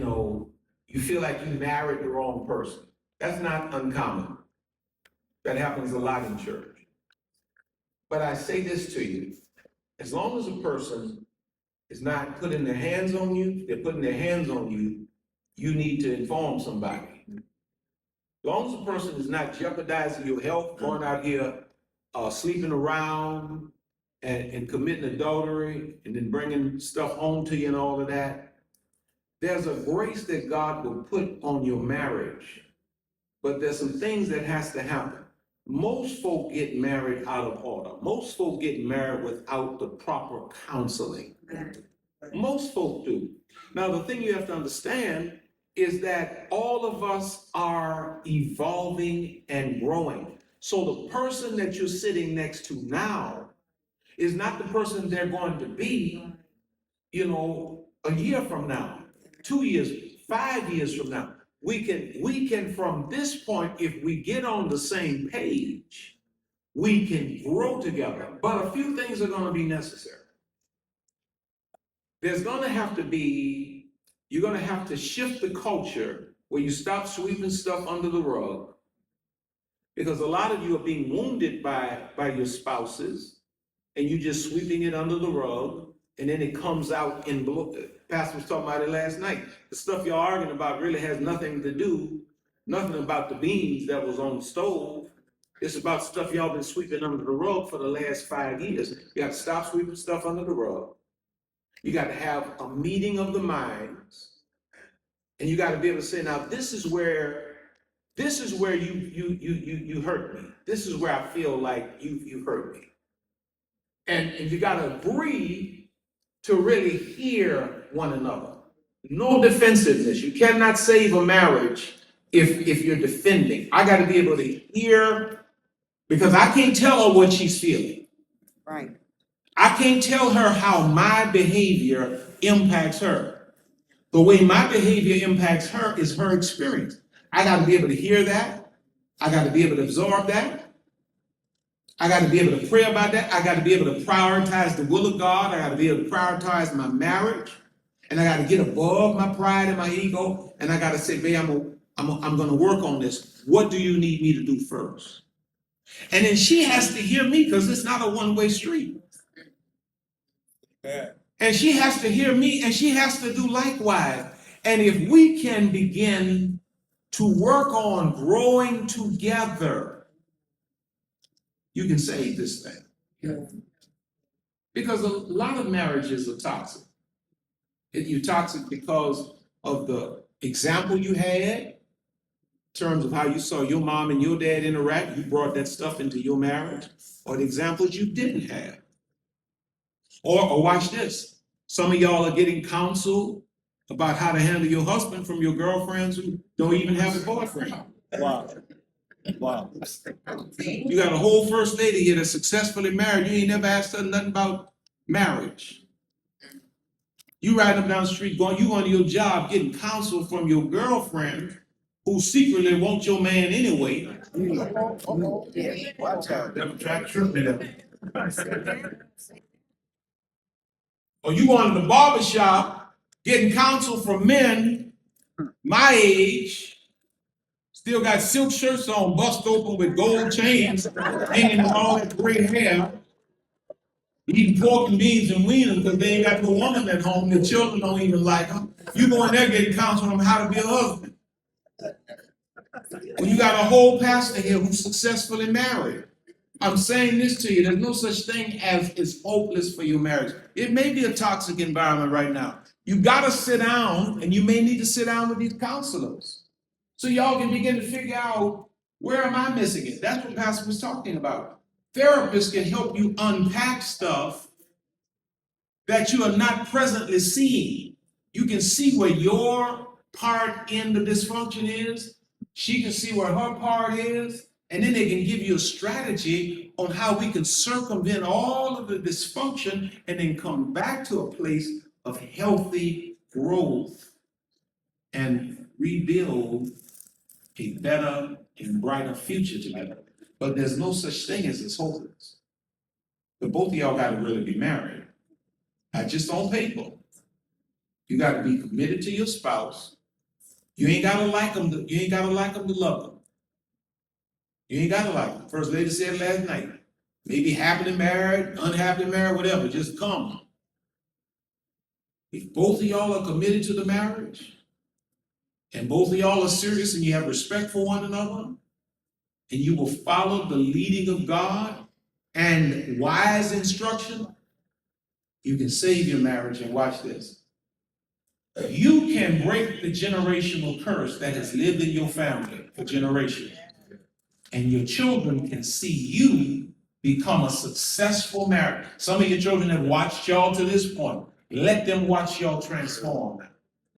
you feel like you married the wrong person. That's not uncommon. That happens a lot in church. But I say this to you, as long as a person is not putting their hands on you, they're putting their hands on you, you need to inform somebody. As long as a person is not jeopardizing your health, going out here, sleeping around and committing adultery and then bringing stuff home to you and all of that, there's a grace that God will put on your marriage, but there's some things that has to happen. Most folk get married out of order. Most folk get married without the proper counseling. Most folk do. Now, the thing you have to understand is that all of us are evolving and growing. So the person that you're sitting next to now is not the person they're going to be, a year from now, 2 years, 5 years from now. We can from this point, if we get on the same page, we can grow together. But a few things are going to be necessary. You're going to have to shift the culture where you stop sweeping stuff under the rug, because a lot of you are being wounded by your spouses, and you just sweeping it under the rug, and then it comes out in blood. Pastor was talking about it last night. The stuff you're arguing about really has nothing about the beans that was on the stove. It's about stuff y'all been sweeping under the rug for the last 5 years. You got to stop sweeping stuff under the rug. You got to have a meeting of the minds, and you got to be able to say, now this is where you hurt me. This is where I feel like you hurt me. And you got to agree to really hear one another. No defensiveness. You cannot save a marriage if you're defending. I got to be able to hear, because I can't tell her what she's feeling. Right. I can't tell her how my behavior impacts her. The way my behavior impacts her is her experience. I got to be able to hear that. I got to be able to absorb that. I got to be able to pray about that. I got to be able to prioritize the will of God. I got to be able to prioritize my marriage. And I got to get above my pride and my ego. And I got to say, babe, I'm going to work on this. What do you need me to do first? And then she has to hear me, because it's not a one-way street. Yeah. And she has to hear me, and she has to do likewise. And if we can begin to work on growing together, you can save this thing. Yeah. Because a lot of marriages are toxic. You're toxic because of the example you had in terms of how you saw your mom and your dad interact. You brought that stuff into your marriage, or the examples you didn't have. Or watch this. Some of y'all are getting counsel about how to handle your husband from your girlfriends who don't even have a boyfriend. Wow. You got a whole first lady here that's successfully married. You ain't never asked her nothing about marriage. You riding up down the street, you on your job, getting counsel from your girlfriend who secretly wants your man anyway. Watch out. Never tried to trip me there. Or you going to the barber shop, getting counsel from men my age, still got silk shirts on, bust open with gold chains, hanging with all that gray hair, eating pork and beans and weaning because they ain't got no woman at home. The children don't even like them. You go in there getting counsel on how to be a husband. When you got a whole pastor here who's successfully married. I'm saying this to you, there's no such thing as it's hopeless for your marriage. It may be a toxic environment right now. You gotta sit down, and you may need to sit down with these counselors, so y'all can begin to figure out, where am I missing it? That's what Pastor was talking about. Therapists can help you unpack stuff that you are not presently seeing. You can see where your part in the dysfunction is. She can see where her part is. And then they can give you a strategy on how we can circumvent all of the dysfunction and then come back to a place of healthy growth and rebuild a better and brighter future together. But there's no such thing as it's hopeless. But both of y'all got to really be married. Not just on paper. You got to be committed to your spouse. You ain't got to like them. You ain't got to like them to love them. You ain't got to like them. First lady said last night, maybe happily married, unhappily married, whatever, just come. If both of y'all are committed to the marriage, and both of y'all are serious and you have respect for one another, and you will follow the leading of God and wise instruction, you can save your marriage. And watch this. You can break the generational curse that has lived in your family for generations. And your children can see you become a successful marriage. Some of your children have watched y'all to this point. Let them watch y'all transform.